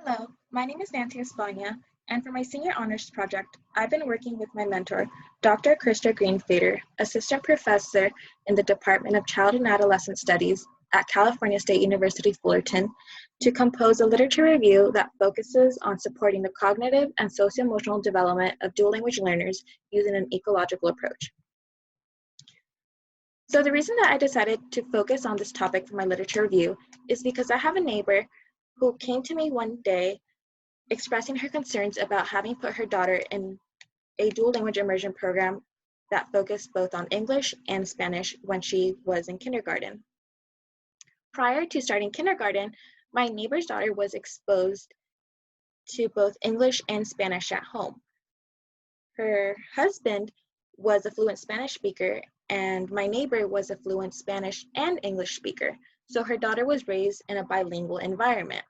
Hello, my name is Nancy Espana, and for my senior honors project, I've been working with my mentor, Dr. Krista Greenfader, assistant professor in the Department of Child and Adolescent Studies at California State University, Fullerton, to compose a literature review that focuses on supporting the cognitive and socio-emotional development of dual language learners using an ecological approach. So the reason that I decided to focus on this topic for my literature review is because I have a neighbor who came to me one day expressing her concerns about having put her daughter in a dual language immersion program that focused both on English and Spanish when she was in kindergarten. Prior to starting kindergarten, my neighbor's daughter was exposed to both English and Spanish at home. Her husband was a fluent Spanish speaker, and my neighbor was a fluent Spanish and English speaker, so her daughter was raised in a bilingual environment.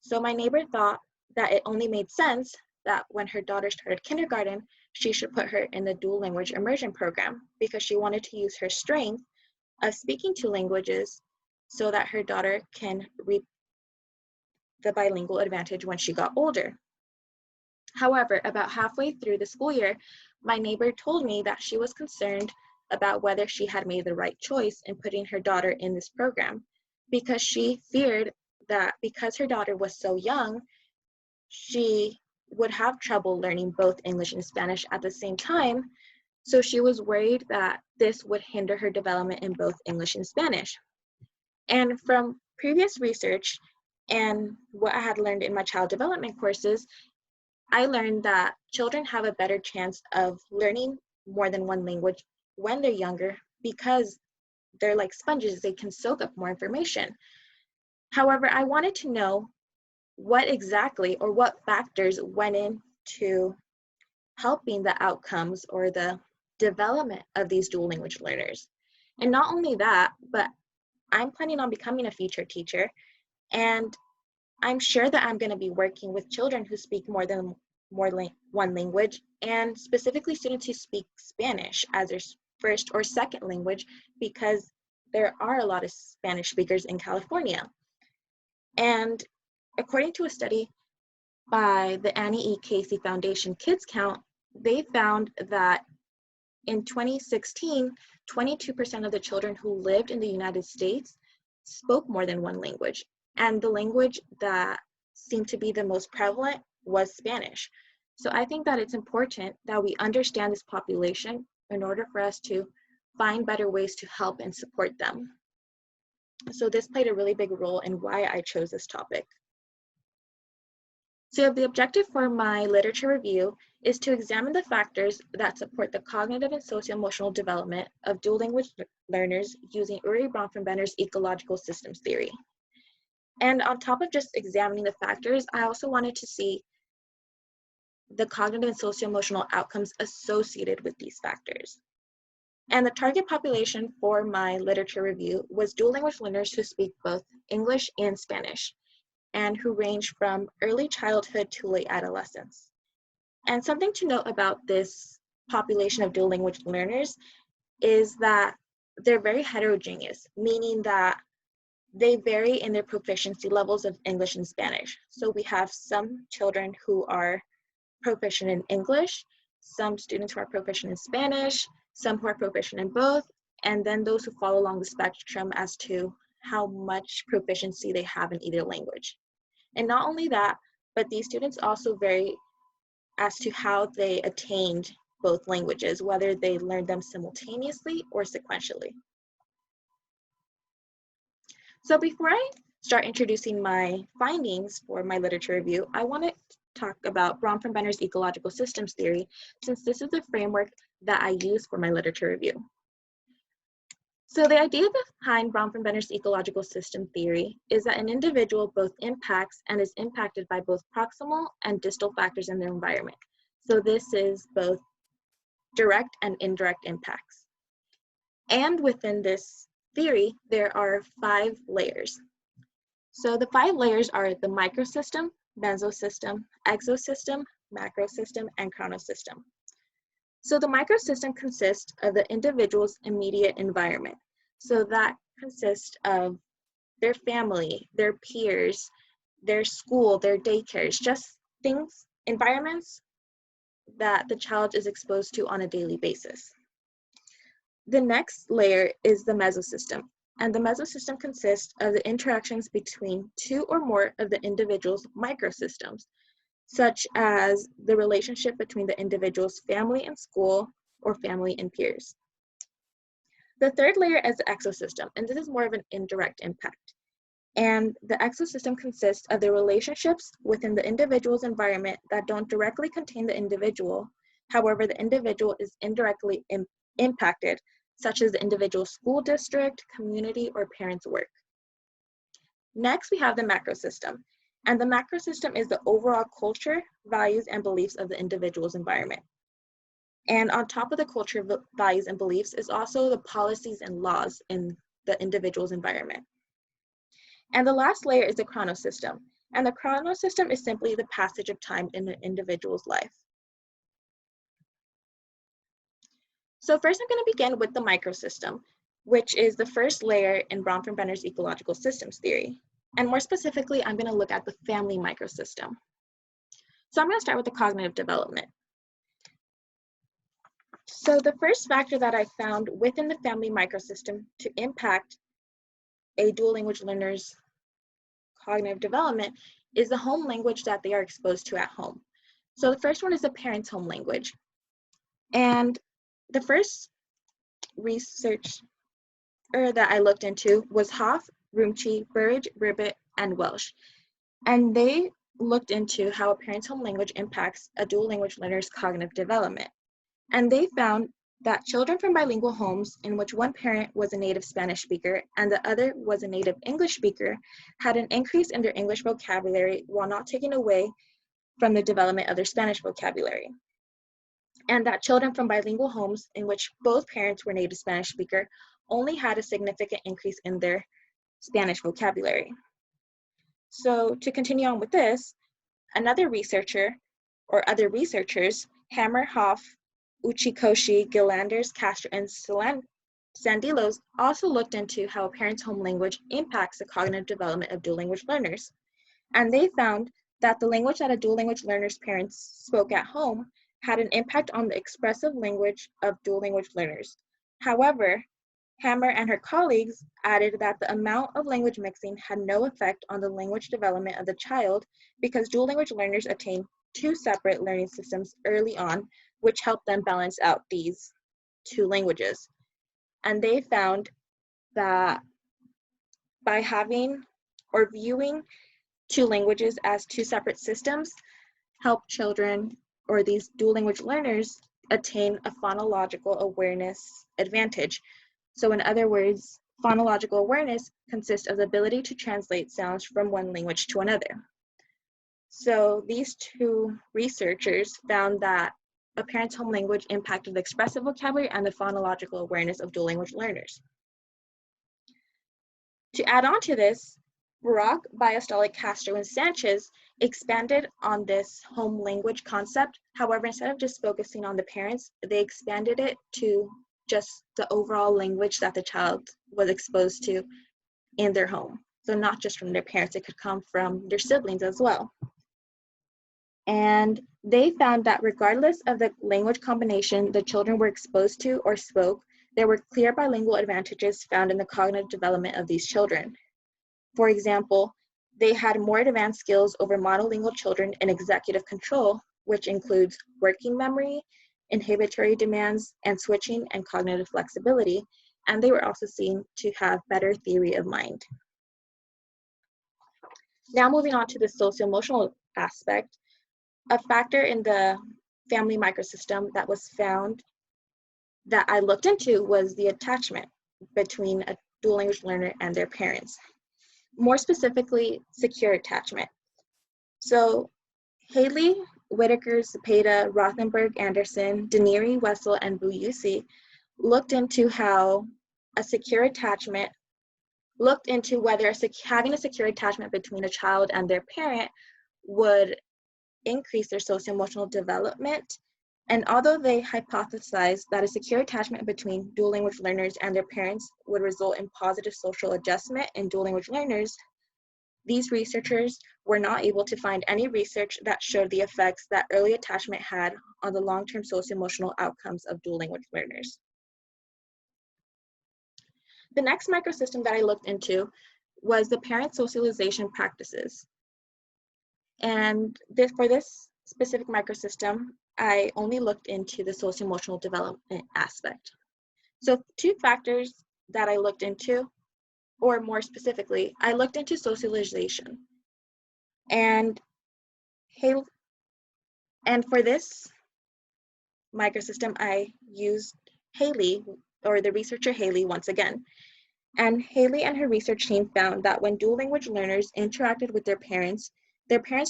So my neighbor thought that it only made sense that when her daughter started kindergarten, she should put her in the dual language immersion program because she wanted to use her strength of speaking two languages so that her daughter can reap the bilingual advantage when she got older. However, about halfway through the school year, my neighbor told me that she was concerned about whether she had made the right choice in putting her daughter in this program because she feared that because her daughter was so young, she would have trouble learning both English and Spanish at the same time. So she was worried that this would hinder her development in both English and Spanish. And from previous research and what I had learned in my child development courses, I learned that children have a better chance of learning more than one language when they're younger because they're like sponges, they can soak up more information. However, I wanted to know what exactly or what factors went into helping the outcomes or the development of these dual language learners. And not only that, but I'm planning on becoming a future teacher, and I'm sure that I'm going to be working with children who speak more than one language, and specifically students who speak Spanish as their first or second language, because there are a lot of Spanish speakers in California. And according to a study by the Annie E. Casey Foundation Kids Count, they found that in 2016, 22% of the children who lived in the United States spoke more than one language. And the language that seemed to be the most prevalent was Spanish. So I think that it's important that we understand this population in order for us to find better ways to help and support them. So this played a really big role in why I chose this topic. So the objective for my literature review is to examine the factors that support the cognitive and socio-emotional development of dual language learners using Uri Bronfenbrenner's ecological systems theory. And on top of just examining the factors, I also wanted to see the cognitive and socio-emotional outcomes associated with these factors. And the target population for my literature review was dual language learners who speak both English and Spanish, and who range from early childhood to late adolescence. And something to note about this population of dual language learners is that they're very heterogeneous, meaning that they vary in their proficiency levels of English and Spanish. So we have some children who are proficient in English, some students who are proficient in Spanish, some who are proficient in both, and then those who fall along the spectrum as to how much proficiency they have in either language. And not only that, but these students also vary as to how they attained both languages, whether they learned them simultaneously or sequentially. So before I start introducing my findings for my literature review, I want to talk about Bronfenbrenner's ecological systems theory, since this is the framework that I use for my literature review. So the idea behind Bronfenbrenner's ecological system theory is that an individual both impacts and is impacted by both proximal and distal factors in their environment. So this is both direct and indirect impacts. And within this theory, there are 5 layers. So the 5 layers are the microsystem, mesosystem, exosystem, macrosystem, and chronosystem. So the microsystem consists of the individual's immediate environment. So that consists of their family, their peers, their school, their daycares, just things, environments that the child is exposed to on a daily basis. The next layer is the mesosystem, and the mesosystem consists of the interactions between two or more of the individual's microsystems, such as the relationship between the individual's family and school or family and peers. The third layer is the exosystem, and this is more of an indirect impact. And the exosystem consists of the relationships within the individual's environment that don't directly contain the individual. However, the individual is indirectly impacted, such as the individual school district, community, or parents' work. Next, we have the macrosystem. And the macrosystem is the overall culture, values, and beliefs of the individual's environment. And on top of the culture, values, and beliefs is also the policies and laws in the individual's environment. And the last layer is the chronosystem. And the chronosystem is simply the passage of time in an individual's life. So first I'm going to begin with the microsystem, which is the first layer in Bronfenbrenner's ecological systems theory. And more specifically, I'm going to look at the family microsystem. So I'm going to start with the cognitive development. So the first factor that I found within the family microsystem to impact a dual language learner's cognitive development is the home language that they are exposed to at home. So the first one is the parent's home language. And the first research that I looked into was Hoff, Rumchi, Burridge, Ribbit, and Welsh. And they looked into how a parent's home language impacts a dual language learner's cognitive development. And they found that children from bilingual homes in which one parent was a native Spanish speaker and the other was a native English speaker had an increase in their English vocabulary while not taking away from the development of their Spanish vocabulary. And that children from bilingual homes in which both parents were native Spanish speaker only had a significant increase in their Spanish vocabulary. So to continue on with this, another researcher or other researchers, Hammer, Hoff, Uchikoshi, Gilanders, Castro, and Sandilos also looked into how a parent's home language impacts the cognitive development of dual language learners. And they found that the language that a dual language learner's parents spoke at home had an impact on the expressive language of dual language learners. However, Hammer and her colleagues added that the amount of language mixing had no effect on the language development of the child because dual language learners attain two separate learning systems early on, which helped them balance out these two languages. And they found that by having or viewing two languages as two separate systems, help children or these dual language learners attain a phonological awareness advantage. So in other words, phonological awareness consists of the ability to translate sounds from one language to another. So these two researchers found that a parent's home language impacted the expressive vocabulary and the phonological awareness of dual language learners. To add on to this, Barak, Biostolic, Castro, and Sanchez expanded on this home language concept. However, instead of just focusing on the parents, they expanded it to just the overall language that the child was exposed to in their home. So not just from their parents, it could come from their siblings as well. And they found that regardless of the language combination the children were exposed to or spoke, there were clear bilingual advantages found in the cognitive development of these children. For example, they had more advanced skills over monolingual children in executive control, which includes working memory, inhibitory demands, and switching and cognitive flexibility, and they were also seen to have better theory of mind. Now moving on to the socio-emotional aspect, a factor in the family microsystem that was found that I looked into was the attachment between a dual language learner and their parents. More specifically, secure attachment. So Haley, Whitaker, Cepeda, Rothenberg, Anderson, Denieri, Wessel, and Buyusi looked into how a secure attachment, looked into whether having a secure attachment between a child and their parent would increase their socio-emotional development. And although they hypothesized that a secure attachment between dual language learners and their parents would result in positive social adjustment in dual language learners, these researchers were not able to find any research that showed the effects that early attachment had on the long-term socio-emotional outcomes of dual language learners. The next microsystem that I looked into was the parent socialization practices. And for this specific microsystem, I only looked into the socio-emotional development aspect. So 2 factors that I looked into, or more specifically, I looked into socialization. And for this microsystem, I used Haley, or the researcher Haley once again. And Haley and her research team found that when dual language learners interacted with their parents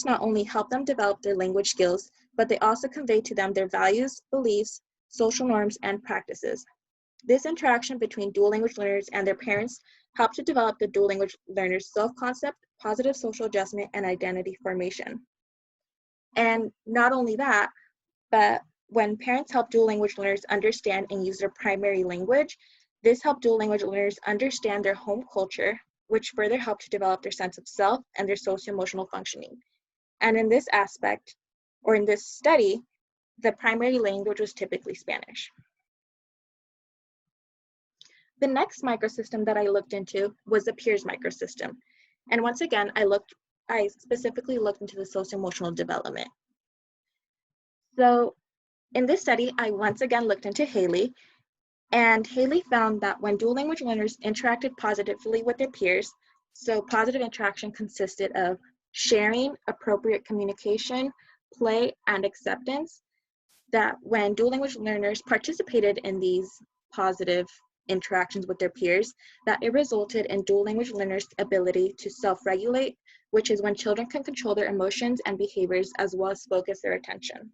not only helped them develop their language skills, but they also conveyed to them their values, beliefs, social norms, and practices. This interaction between dual language learners and their parents helped to develop the dual language learners' self-concept, positive social adjustment, and identity formation. And not only that, but when parents help dual language learners understand and use their primary language, this helped dual language learners understand their home culture, which further helped to develop their sense of self and their socio-emotional functioning. And in this aspect, or in this study, the primary language was typically Spanish. The next microsystem that I looked into was the peers microsystem. And once again, I specifically looked into the socio-emotional development. So in this study, I once again looked into Haley, and Haley found that when dual language learners interacted positively with their peers, so positive interaction consisted of sharing, appropriate communication, play, and acceptance, that when dual language learners participated in these positive interactions with their peers, that it resulted in dual language learners' ability to self-regulate, which is when children can control their emotions and behaviors as well as focus their attention.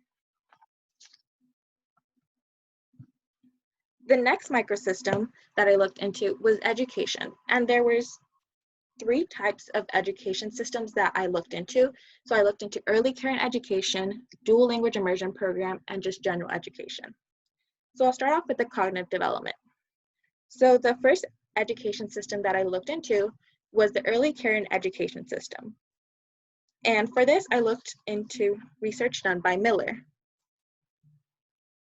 The next microsystem that I looked into was education, and there was 3 types of education systems that I looked into. So I looked into early care and education, dual language immersion program, and just general education. So I'll start off with the cognitive development. So the first education system that I looked into was the early care and education system. And for this, I looked into research done by Miller.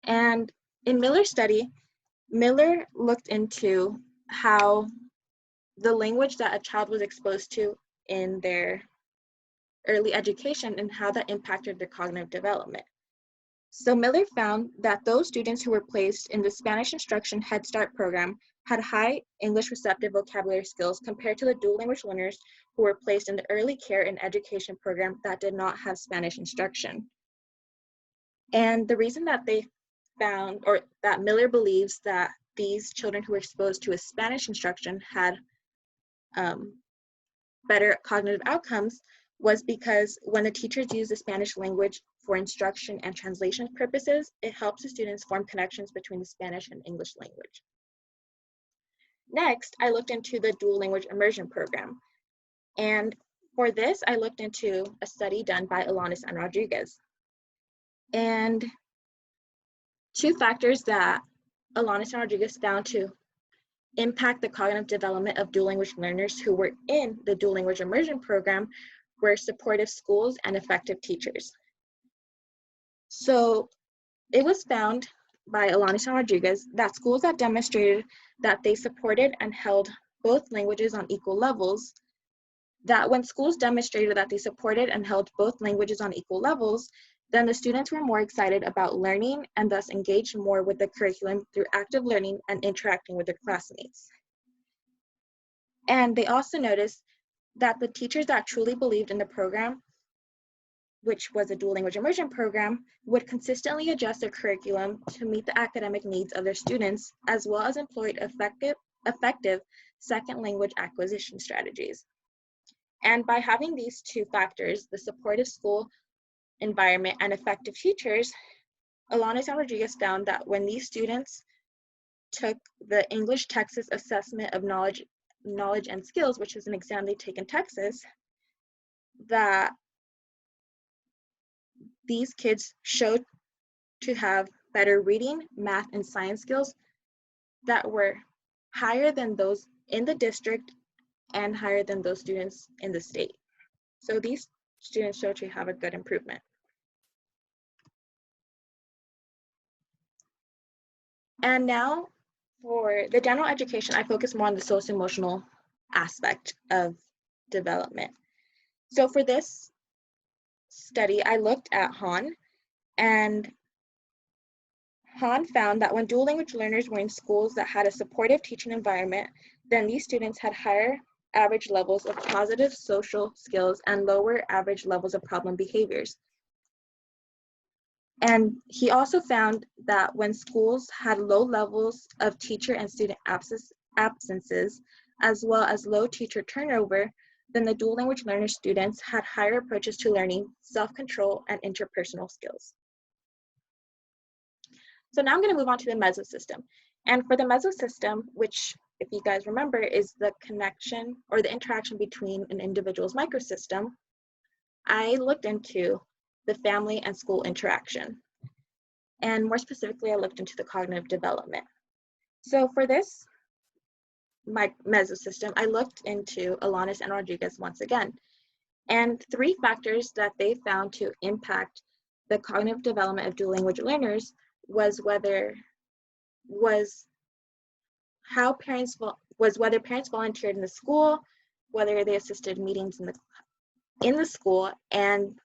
And in Miller's study, Miller looked into how the language that a child was exposed to in their early education and how that impacted their cognitive development. So Miller found that those students who were placed in the Spanish Instruction Head Start program had high English receptive vocabulary skills compared to the dual language learners who were placed in the early care and education program that did not have Spanish instruction. And the reason that they found, or that Miller believes that these children who were exposed to a Spanish instruction had better cognitive outcomes was because when the teachers use the Spanish language for instruction and translation purposes, it helps the students form connections between the Spanish and English language. Next, I looked into the dual language immersion program. And for this, I looked into a study done by Alanis and Rodriguez. And 2 factors that Alanis and Rodriguez found to impact the cognitive development of dual language learners who were in the dual language immersion program were supportive schools and effective teachers. So it was found by Alanis and Rodriguez that schools that demonstrated that they supported and held both languages on equal levels, that when schools demonstrated that they supported and held both languages on equal levels, then the students were more excited about learning and thus engaged more with the curriculum through active learning and interacting with their classmates. And they also noticed that the teachers that truly believed in the program, which was a dual language immersion program, would consistently adjust their curriculum to meet the academic needs of their students, as well as employed effective second language acquisition strategies. And by having these 2 factors, the supportive school environment and effective teachers, Alanis and Rodriguez found that when these students took the English Texas Assessment of Knowledge and Skills, which is an exam they take in Texas, that these kids showed to have better reading, math, and science skills that were higher than those in the district and higher than those students in the state. So these students show to have a good improvement. And now for the general education, I focus more on the socio-emotional aspect of development. So for this study, I looked at Han, and Han found that when dual language learners were in schools that had a supportive teaching environment, then these students had higher average levels of positive social skills and lower average levels of problem behaviors. And he also found that when schools had low levels of teacher and student absences, as well as low teacher turnover, then the dual language learner students had higher approaches to learning, self-control, and interpersonal skills. So now I'm going to move on to the mesosystem. And for the mesosystem, which, if you guys remember, is the connection or the interaction between an individual's microsystem, I looked into the family and school interaction. And more specifically, I looked into the cognitive development. So for this mesosystem, I looked into Alanis and Rodriguez once again. And 3 factors that they found to impact the cognitive development of dual language learners was whether parents volunteered in the school, whether they assisted meetings in the school, and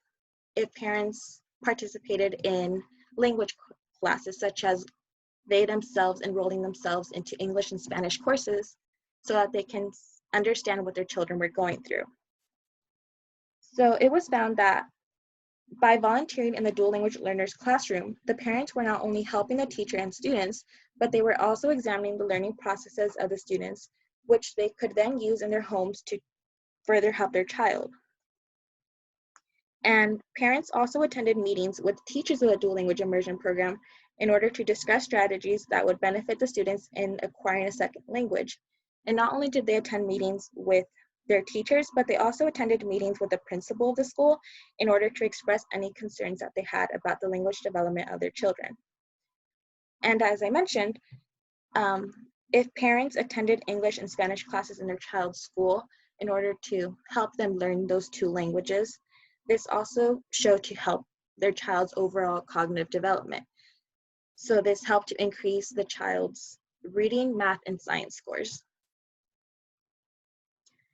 if parents participated in language classes, such as they themselves enrolling themselves into English and Spanish courses so that they can understand what their children were going through. So it was found that by volunteering in the dual language learners classroom, the parents were not only helping the teacher and students, but they were also examining the learning processes of the students, which they could then use in their homes to further help their child. And parents also attended meetings with teachers of the dual language immersion program in order to discuss strategies that would benefit the students in acquiring a second language. And not only did they attend meetings with their teachers, but they also attended meetings with the principal of the school in order to express any concerns that they had about the language development of their children. And as I mentioned, if parents attended English and Spanish classes in their child's school in order to help them learn those 2 languages, this also showed to help their child's overall cognitive development. So this helped to increase the child's reading, math, and science scores.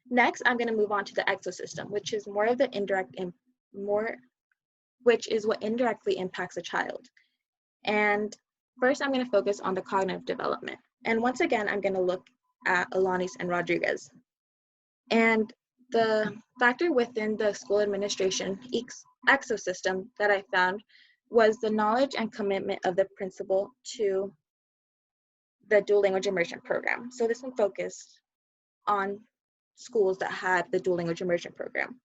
Next, I'm going to move on to the exosystem, which is more of the which is what indirectly impacts a child. And first, I'm going to focus on the cognitive development. And once again, I'm going to look at Alanis and Rodriguez. And the factor within the school administration exosystem that I found was the knowledge and commitment of the principal to the dual language immersion program. So this one focused on schools that had the dual language immersion program.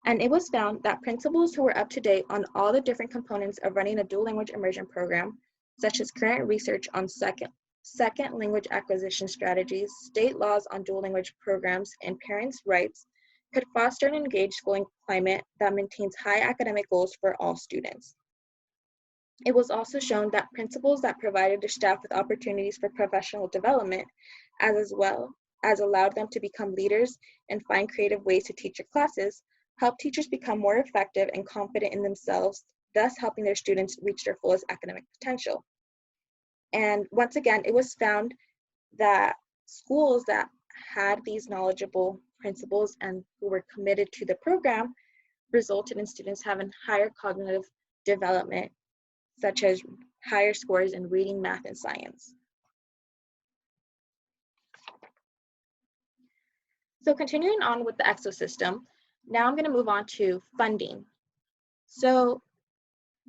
And it was found that principals who were up to date on all the different components of running a dual language immersion program, such as current research on second language acquisition strategies, state laws on dual language programs, and parents' rights, could foster an engaged schooling climate that maintains high academic goals for all students. It was also shown that principals that provided their staff with opportunities for professional development, as well as allowed them to become leaders and find creative ways to teach their classes, help teachers become more effective and confident in themselves, thus helping their students reach their fullest academic potential. And once again, it was found that schools that had these knowledgeable principals and who were committed to the program resulted in students having higher cognitive development, such as higher scores in reading, math, and science. So continuing on with the exosystem, now I'm going to move on to funding. So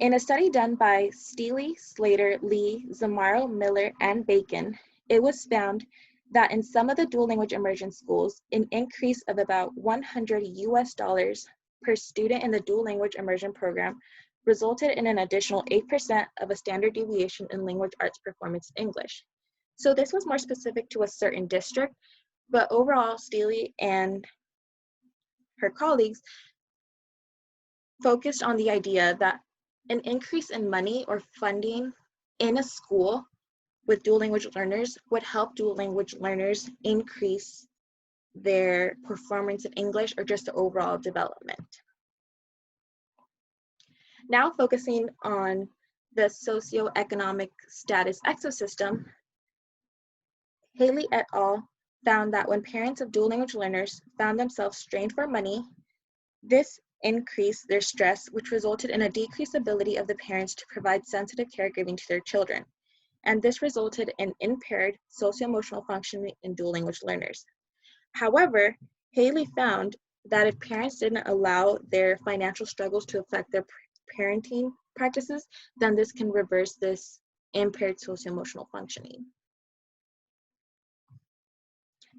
in a study done by Steele, Slater, Lee, Zamaro, Miller, and Bacon, it was found that in some of the dual language immersion schools, an increase of about $100 per student in the dual language immersion program resulted in an additional 8% of a standard deviation in language arts performance in English. So this was more specific to a certain district, but overall, Steele and her colleagues focused on the idea that an increase in money or funding in a school with dual language learners would help dual language learners increase their performance in English or just the overall development. Now focusing on the socioeconomic status ecosystem, Haley et al. Found that when parents of dual language learners found themselves strained for money, this increased their stress, which resulted in a decreased ability of the parents to provide sensitive caregiving to their children. And this resulted in impaired socio-emotional functioning in dual language learners. However, Haley found that if parents didn't allow their financial struggles to affect their parenting practices, then this can reverse this impaired socio-emotional functioning.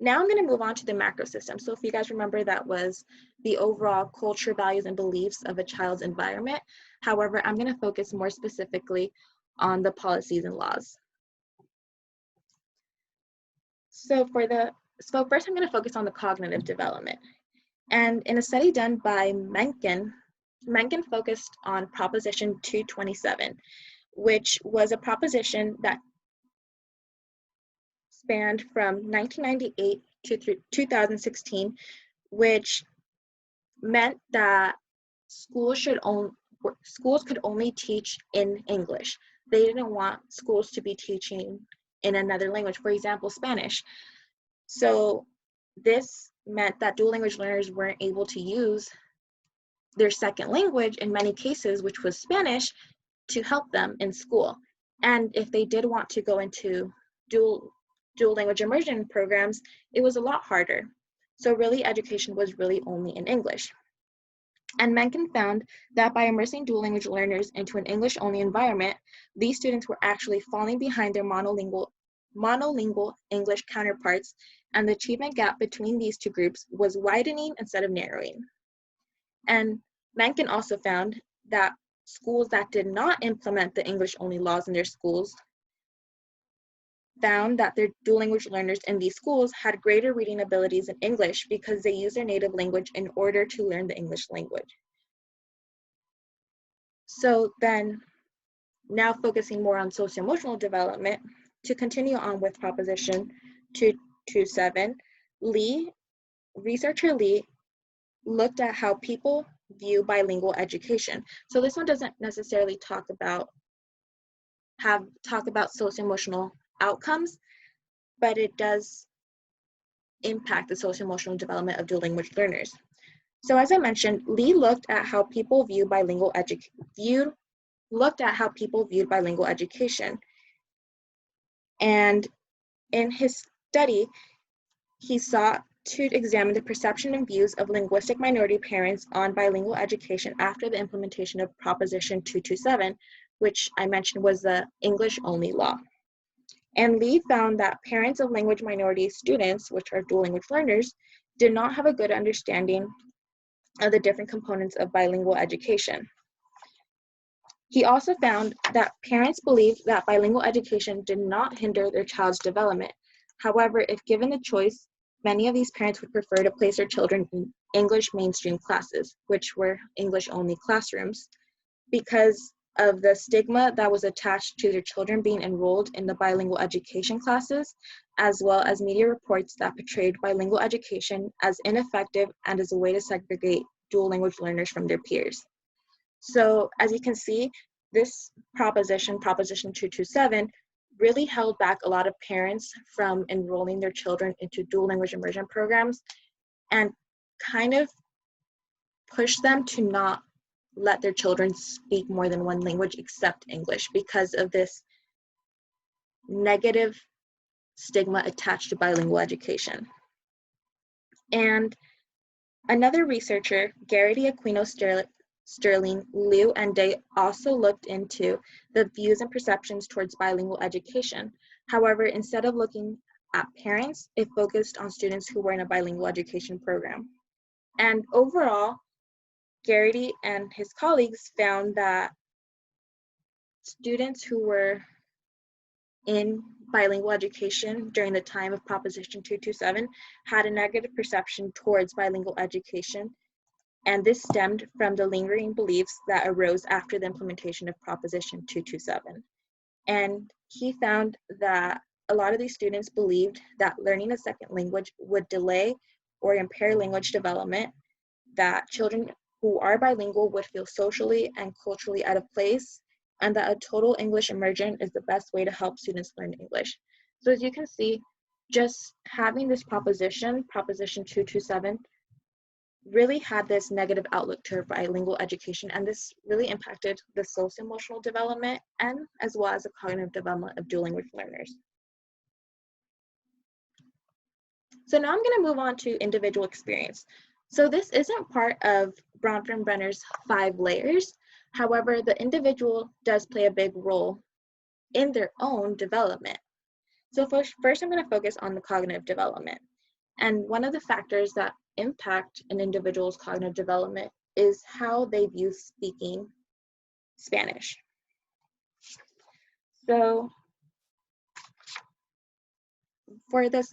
Now I'm going to move on to the macro system. So if you guys remember, that was the overall culture, values, and beliefs of a child's environment. However, I'm going to focus more specifically on the policies and laws. So first I'm going to focus on the cognitive development. And in a study done by Mencken focused on Proposition 227, which was a proposition that spanned from 1998 to 2016, which meant that schools could only teach in English. They didn't want schools to be teaching in another language, for example, Spanish. So this meant that dual language learners weren't able to use their second language in many cases, which was Spanish, to help them in school. And if they did want to go into dual language immersion programs, it was a lot harder. So really, education was really only in English. And Mencken found that by immersing dual language learners into an English-only environment, these students were actually falling behind their monolingual English counterparts, and the achievement gap between these two groups was widening instead of narrowing. And Mencken also found that schools that did not implement the English-only laws in their schools found that their dual language learners in these schools had greater reading abilities in English because they use their native language in order to learn the English language. So then, now focusing more on socio-emotional development, to continue on with Proposition 227, researcher Lee looked at how people view bilingual education. So this one doesn't necessarily talk about socio-emotional outcomes, but it does impact the socio-emotional development of dual language learners. So as I mentioned, Lee looked at how people viewed bilingual education. And in his study, he sought to examine the perception and views of linguistic minority parents on bilingual education after the implementation of Proposition 227, which I mentioned was the English-only law. And Lee found that parents of language minority students, which are dual language learners, did not have a good understanding of the different components of bilingual education. He also found that parents believed that bilingual education did not hinder their child's development. However, if given the choice, many of these parents would prefer to place their children in English mainstream classes, which were English-only classrooms, because of the stigma that was attached to their children being enrolled in the bilingual education classes, as well as media reports that portrayed bilingual education as ineffective and as a way to segregate dual language learners from their peers. So as you can see, this Proposition 227, really held back a lot of parents from enrolling their children into dual language immersion programs and kind of pushed them to not let their children speak more than one language except English because of this negative stigma attached to bilingual education. And another researcher, Garrity Aquino Sterling, Liu, and Day also looked into the views and perceptions towards bilingual education. However, instead of looking at parents, it focused on students who were in a bilingual education program. And overall, Garrity and his colleagues found that students who were in bilingual education during the time of Proposition 227 had a negative perception towards bilingual education, and this stemmed from the lingering beliefs that arose after the implementation of Proposition 227. And he found that a lot of these students believed that learning a second language would delay or impair language development, that children who are bilingual would feel socially and culturally out of place, and that a total English immersion is the best way to help students learn English. So as you can see, just having this proposition 227, really had this negative outlook to bilingual education, and this really impacted the socio-emotional development and as well as the cognitive development of dual language learners. So now I'm going to move on to individual experience. So this isn't part of Bronfenbrenner's 5 layers. However, the individual does play a big role in their own development. So first I'm going to focus on the cognitive development. And one of the factors that impact an individual's cognitive development is how they view speaking Spanish. So for the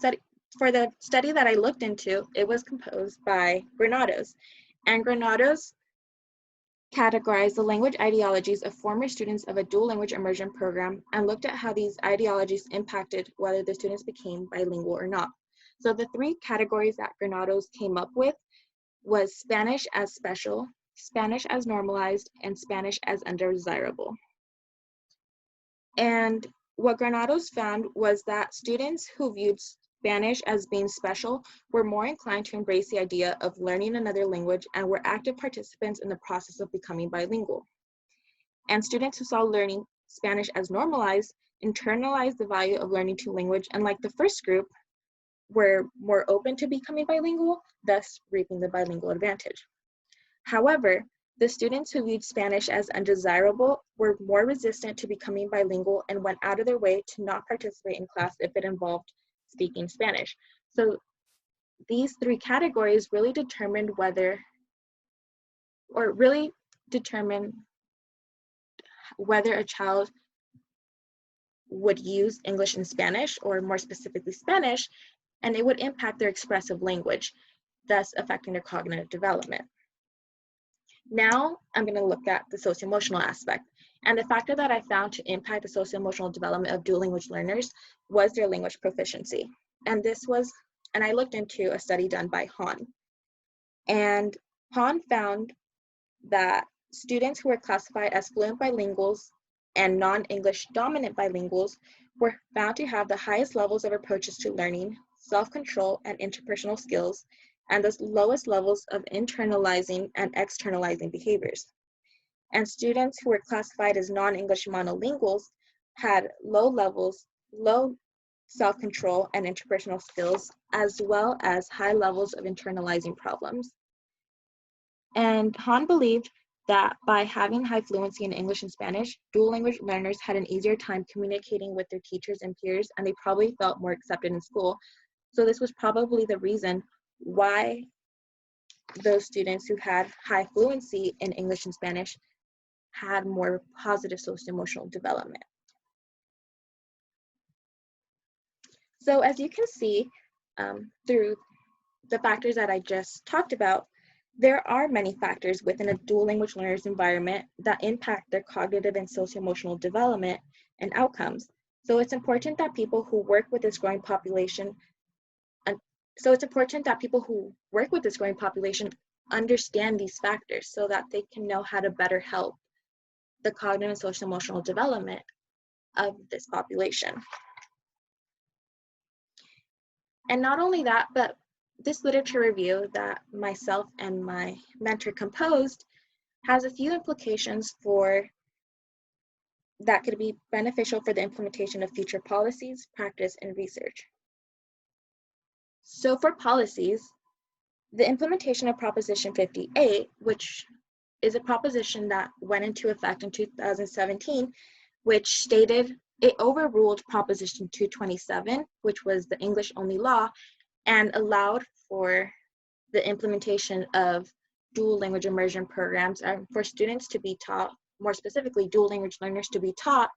study that I looked into, it was composed by Granados. And Granados categorized the language ideologies of former students of a dual language immersion program and looked at how these ideologies impacted whether the students became bilingual or not. So the 3 categories that Granados came up with was Spanish as special, Spanish as normalized, and Spanish as undesirable. And what Granados found was that students who viewed Spanish as being special were more inclined to embrace the idea of learning another language and were active participants in the process of becoming bilingual. And students who saw learning Spanish as normalized internalized the value of learning 2 languages, and like the first group, were more open to becoming bilingual, thus reaping the bilingual advantage. However, the students who viewed Spanish as undesirable were more resistant to becoming bilingual and went out of their way to not participate in class if it involved speaking Spanish. So these 3 categories really determined whether a child would use English and Spanish, or more specifically Spanish, and it would impact their expressive language, thus affecting their cognitive development. Now I'm going to look at the socio-emotional aspect. And the factor that I found to impact the socio-emotional development of dual language learners was their language proficiency. And I looked into a study done by Hahn. And Hahn found that students who were classified as fluent bilinguals and non-English dominant bilinguals were found to have the highest levels of approaches to learning, self-control, and interpersonal skills, and the lowest levels of internalizing and externalizing behaviors. And students who were classified as non-English monolinguals had low self-control and interpersonal skills, as well as high levels of internalizing problems. And Hahn believed that by having high fluency in English and Spanish, dual language learners had an easier time communicating with their teachers and peers, and they probably felt more accepted in school. So this was probably the reason why those students who had high fluency in English and Spanish had more positive socio-emotional development. So as you can see, through the factors that I just talked about, there are many factors within a dual language learner's environment that impact their cognitive and socio-emotional development and outcomes. So it's important that people who work with this growing population understand these factors so that they can know how to better help the cognitive and social-emotional development of this population. And not only that, but this literature review that myself and my mentor composed has a few implications that could be beneficial for the implementation of future policies, practice, and research. So for policies, the implementation of Proposition 58, which is a proposition that went into effect in 2017, which stated it overruled Proposition 227, which was the English-only law, and allowed for the implementation of dual language immersion programs for students to be taught, more specifically dual language learners to be taught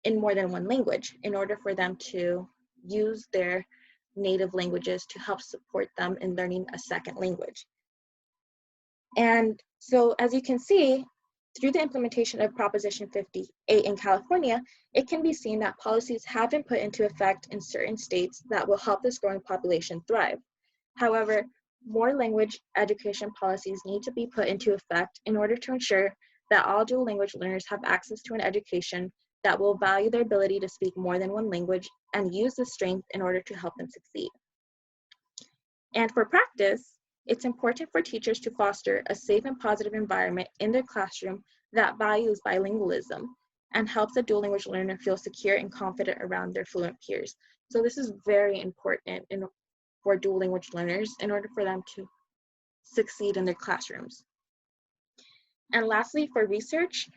in more than one language in order for them to use their native languages to help support them in learning a second language. And so as you can see, through the implementation of Proposition 58 in California, it can be seen that policies have been put into effect in certain states that will help this growing population thrive. However, more language education policies need to be put into effect in order to ensure that all dual language learners have access to an education that will value their ability to speak more than one language and use this strength in order to help them succeed. And for practice, it's important for teachers to foster a safe and positive environment in their classroom that values bilingualism and helps a dual language learner feel secure and confident around their fluent peers. So this is very important for dual language learners in order for them to succeed in their classrooms. And lastly, for research,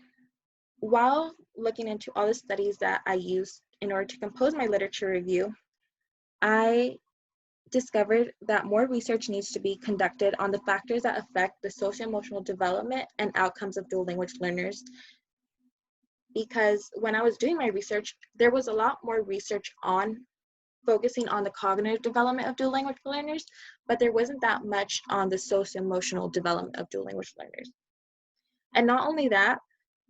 while looking into all the studies that I used in order to compose my literature review, I discovered that more research needs to be conducted on the factors that affect the socio-emotional development and outcomes of dual language learners. Because when I was doing my research, there was a lot more research on focusing on the cognitive development of dual language learners, but there wasn't that much on the socio-emotional development of dual language learners. And not only that,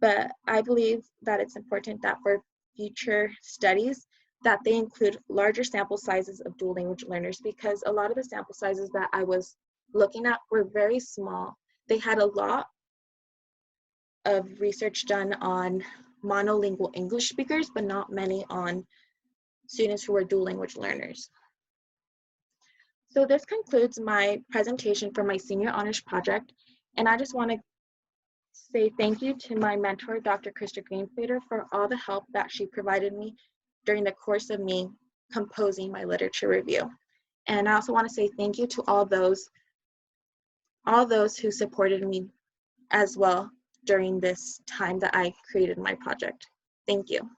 but I believe that it's important that for future studies, that they include larger sample sizes of dual language learners, because a lot of the sample sizes that I was looking at were very small. They had a lot of research done on monolingual English speakers, but not many on students who are dual language learners. So this concludes my presentation for my senior honors project, and I just want to say thank you to my mentor, Dr. Krista Greenfader, for all the help that she provided me during the course of me composing my literature review. And I also want to say thank you to all those who supported me as well during this time that I created my project. Thank you.